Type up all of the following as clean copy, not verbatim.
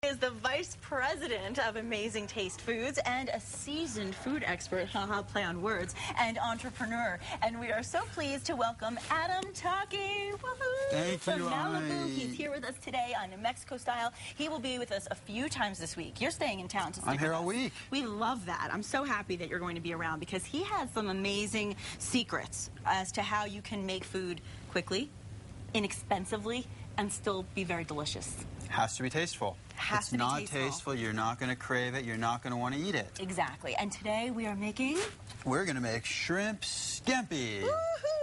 Is the vice president of Amazing Taste Foods and a seasoned food expert, haha, play on words, and entrepreneur. And we are so pleased to welcome Adam Taki. Thank from you, Malibu. He's here with us today on New Mexico Style. He will be with us a few times this week. You're staying in town to stick I'm here with all us. week. We love that. I'm so happy that you're going to be around because he has some amazing secrets as to how you can make food quickly, inexpensively, and still be very delicious. Has to be tasteful. Has to be not tasteful. tasteful, you're not going to crave it, you're not going to want to eat it. Exactly. And today we are making... We're going to make shrimp scampi.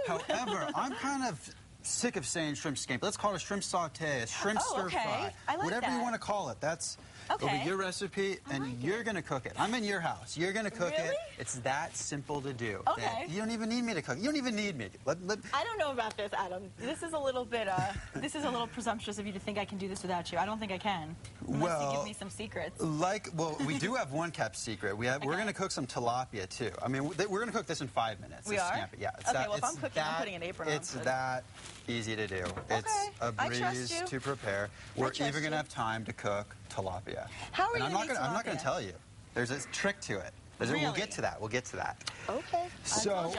However, I'm kind of sick of saying shrimp scampi. Let's call it a shrimp saute, a shrimp stir fry. I like whatever that. you want to call it. That's it'll be your recipe, and you're going to cook it. I'm in your house. You're going to cook it. It's that simple to do. Okay. You don't even need me to cook. You don't even need me. I don't know about this, Adam. This is a little bit, this is a little presumptuous of you to think I can do this without you. I don't think I can. Unless you give me some secrets. We do have one kept secret. We're going to cook some tilapia, too. I mean, we're going to cook this in 5 minutes. We are? Scampi. Yeah. Okay, well, if I'm cooking, I'm putting an apron on. It's that easy to do. It's a breeze to prepare. We're even going to have time to cook tilapia. How are you going to I'm not going to tell you. There's a trick to it. Really? We'll get to that. We'll get to that. Okay.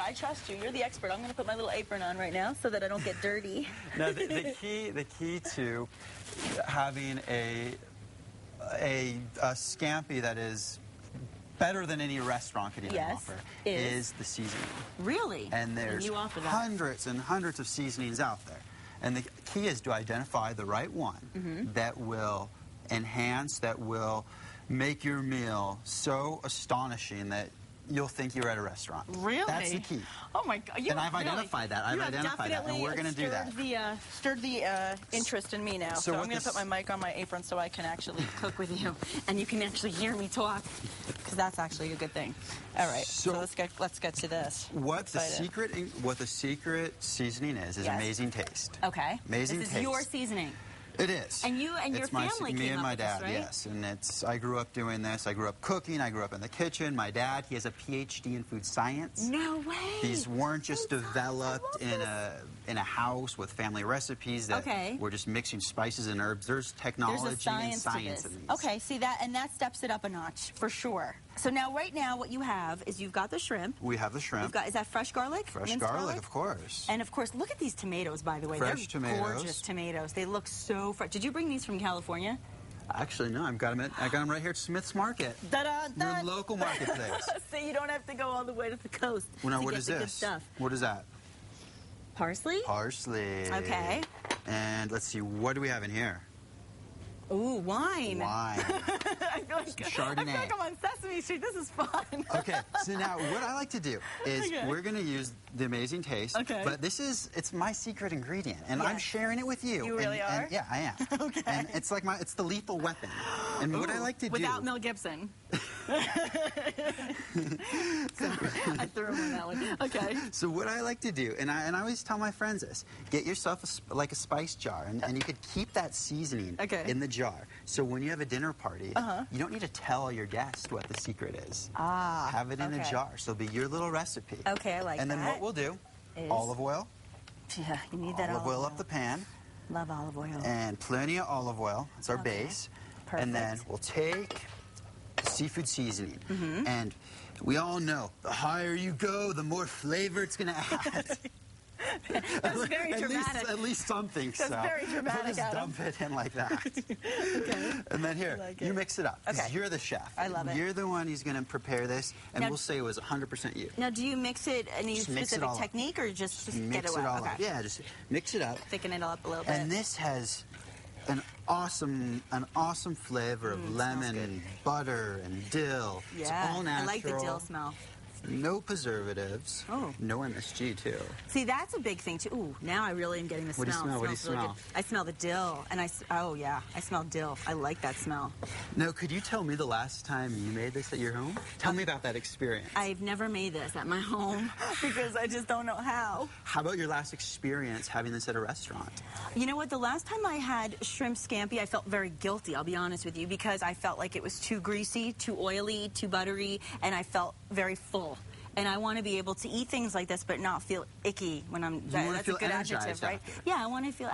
I trust you. You're the expert. I'm going to put my little apron on right now so that I don't get dirty. Now, the key to having a scampi that is better than any restaurant could even offer is the seasoning. Really? And there's hundreds and hundreds of seasonings out there. And the key is to identify the right one that will enhance, that will make your meal so astonishing that you'll think you're at a restaurant. Really? That's the key. Oh my God! And I've identified that. I've identified that, and we're going to do that. Stirred the interest in me now. So I'm going to put my mic on my apron so I can actually cook with you, and you can actually hear me talk, because that's actually a good thing. All right. So let's get to this. What the secret seasoning is Amazing Taste. Okay. Amazing Taste. This is your seasoning. It is. And you and your family me came and my up dad, with this, right? yes. And I grew up doing this. I grew up cooking. I grew up in the kitchen. My dad, he has a PhD in food science. No way. These weren't just developed in a house with family recipes that we're just mixing spices and herbs. There's technology and science in these. Okay, see that, and that steps it up a notch for sure. So now, right now, what you have is you've got the shrimp. We have the shrimp. Is that fresh garlic? Fresh garlic, of course. And of course, look at these tomatoes, by the way. Fresh tomatoes. Gorgeous tomatoes. They look so fresh. Did you bring these from California? Actually, no. I got them right here at Smith's Market. Your local marketplace. So you don't have to go all the way to the coast. Well, now, to what get is the this? Good stuff. What is that? Parsley? Parsley. Okay. And let's see, what do we have in here? Ooh, wine. Wine. I feel like Chardonnay. I'm on Sesame Street. This is fun. Okay, so now what I like to do is we're going to use the Amazing Taste. Okay. But it's my secret ingredient, and I'm sharing it with you. You really are? And, yeah, I am. Okay. And it's like it's the lethal weapon. And what I like to do... Without Mel Gibson. I threw him on that one. Okay. So what I like to do, and I always tell my friends this, get yourself a spice jar, and you could keep that seasoning in the jar. So when you have a dinner party, you don't need to tell your guest what the secret is. Have it in a jar. So it'll be your little recipe. Okay, I like that. And then what we'll do, olive oil. Yeah, you need that olive oil up the pan. Love olive oil. And plenty of olive oil. It's our base. Perfect. And then we'll take the seafood seasoning. And we all know, the higher you go, the more flavor it's going to add. That's very dramatic. At least something. That's very dramatic, We'll just dump it in like that. And then here, you mix it up. Okay. You're the chef. I love it. You're the one who's going to prepare this, and we'll say it was 100% you. Now, do you mix it any specific technique, or just mix it all up? Yeah, just mix it up. Thicken it all up a little bit. And this has an awesome flavor of lemon and butter and dill. Yeah, it's all natural. I like the dill smell. No preservatives. Oh. No MSG, too. See, that's a big thing, too. Ooh, now I really am getting the smell. What do you smell? Really good. I smell the dill, and I smell dill. I like that smell. Now, could you tell me the last time you made this at your home? Tell me about that experience. I've never made this at my home because I just don't know how. How about your last experience having this at a restaurant? You know what? The last time I had shrimp scampi, I felt very guilty, I'll be honest with you, because I felt like it was too greasy, too oily, too buttery, and I felt very full. and I want to be able to eat things like this, but not feel icky when I'm. That's a good adjective, right? Yeah, I want to feel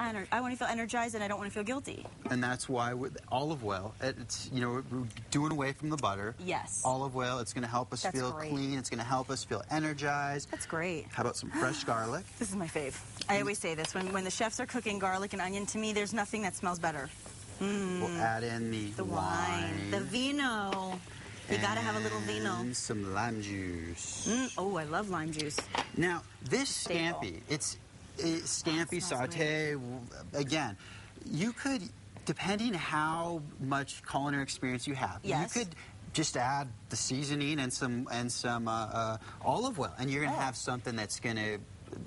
energized, and I don't want to feel guilty. And that's why with olive oil, it's we're doing away from the butter. Yes. Olive oil, it's going to help us feel clean. It's going to help us feel energized. That's great. How about some fresh garlic? This is my fave. I always say this when the chefs are cooking garlic and onion. To me, there's nothing that smells better. We'll add in the wine, the vino. You gotta have a little vino. And some lime juice. Oh, I love lime juice. Now, this scampi, it's scampi saute. Again, you could, depending how much culinary experience you have, you could just add the seasoning and some olive oil, and you're gonna have something that's gonna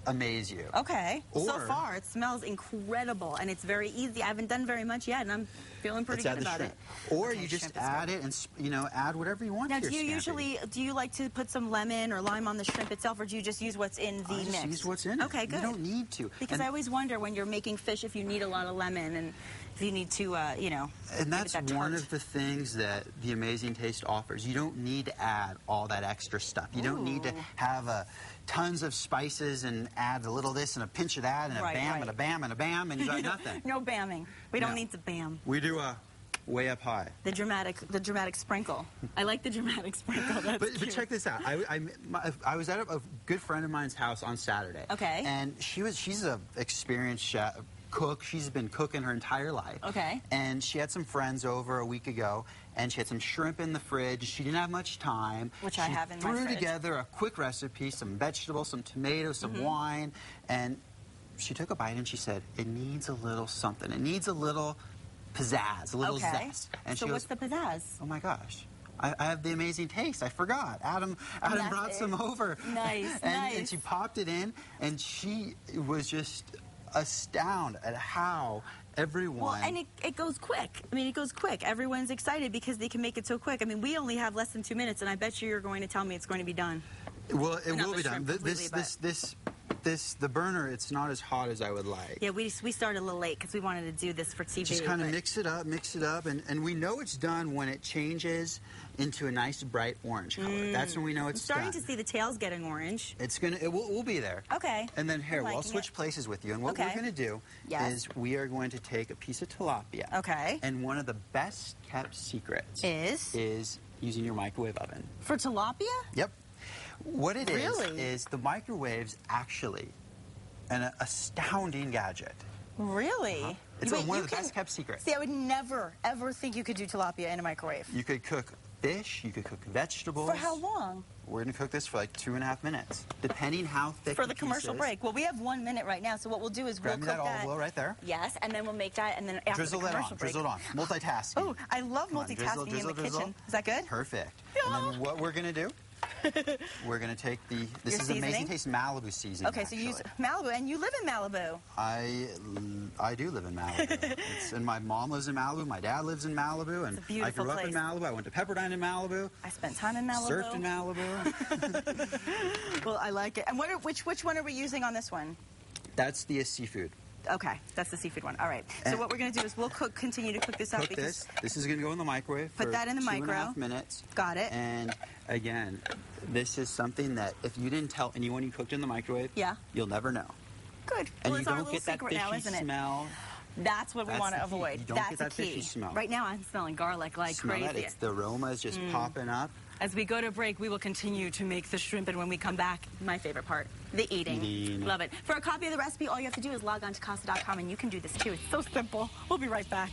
amaze you. Okay. So far, it smells incredible, and it's very easy. I haven't done very much yet, and I'm feeling pretty good about it. Or you just add it and add whatever you want. Now, do you like to put some lemon or lime on the shrimp itself, or do you just use what's in the mix? Just use what's in it. Okay, good. You don't need to. Because I always wonder when you're making fish if you need a lot of lemon and if you need to, And that's one of the things that the Amazing Taste offers. You don't need to add all that extra stuff. You don't need to have tons of spices and add a little this and a pinch of that and a bam and a bam and a bam, and you got nothing. No bamming. We don't need to bam. We do a way up high. The dramatic sprinkle. I like the dramatic sprinkle. But check this out. I was at a good friend of mine's house on Saturday. Okay. And she's an experienced chef. Cook. She's been cooking her entire life. Okay. And she had some friends over a week ago, and she had some shrimp in the fridge. She didn't have much time. Which I have in my fridge. She threw together a quick recipe, some vegetables, some tomatoes, some wine, and she took a bite and she said, it needs a little something. It needs a little pizzazz, a little zest. And so she goes, what's the pizzazz? Oh my gosh. I have the Amazing Taste. I forgot. Adam brought some over. Nice, and she popped it in, and she was just astounded at how everyone... Well, and it goes quick. I mean, it goes quick. Everyone's excited because they can make it so quick. I mean, we only have less than 2 minutes, and I bet you're going to tell me it's going to be done. Well, it will be done. The burner, it's not as hot as I would like. Yeah, we started a little late because we wanted to do this for TV. Just kind of mix it up, and we know it's done when it changes into a nice bright orange color. That's when we know it's done. I'm starting to see the tails getting orange. We'll be there. Okay. And then here, we'll switch places with you, and what we're going to do is we are going to take a piece of tilapia. Okay. And one of the best kept secrets is using your microwave oven. For tilapia? Yep. What it is the microwave's actually an astounding gadget. Really? It's one of the best kept secrets. See, I would never, ever think you could do tilapia in a microwave. You could cook fish, you could cook vegetables. For how long? We're going to cook this for like 2.5 minutes, depending how thick for the commercial break. Well, we have 1 minute right now, so what we'll do is we'll cook that olive oil right there. Yes, and then we'll make that, and then after drizzle the commercial break. Drizzle it on. Multitasking. Oh, I love multitasking in the kitchen. Is that good? Perfect. And then what we're going to do, we're going to take this is Amazing Taste Malibu seasoning. Okay, so you use Malibu, and you live in Malibu. I do live in Malibu. And my mom lives in Malibu, my dad lives in Malibu, and I grew up in Malibu. I went to Pepperdine in Malibu. I spent time in Malibu. Surfed in Malibu. Well, I like it. And which one are we using on this one? That's the seafood. Okay, that's the seafood one. All right. So what we're going to do is we'll continue to cook this up. This is going to go in the microwave. Put that in the micro. 2.5 minutes. Got it. And again, this is something that if you didn't tell anyone you cooked in the microwave, you'll never know. Good. And well, you don't get that fishy smell. That's what we want to avoid. You don't get that fishy smell. Right now, I'm smelling garlic like crazy. The aroma is just popping up. As we go to break, we will continue to make the shrimp, and when we come back, my favorite part, the eating. Love it. For a copy of the recipe, all you have to do is log on to Casa.com, and you can do this too. It's so simple. We'll be right back.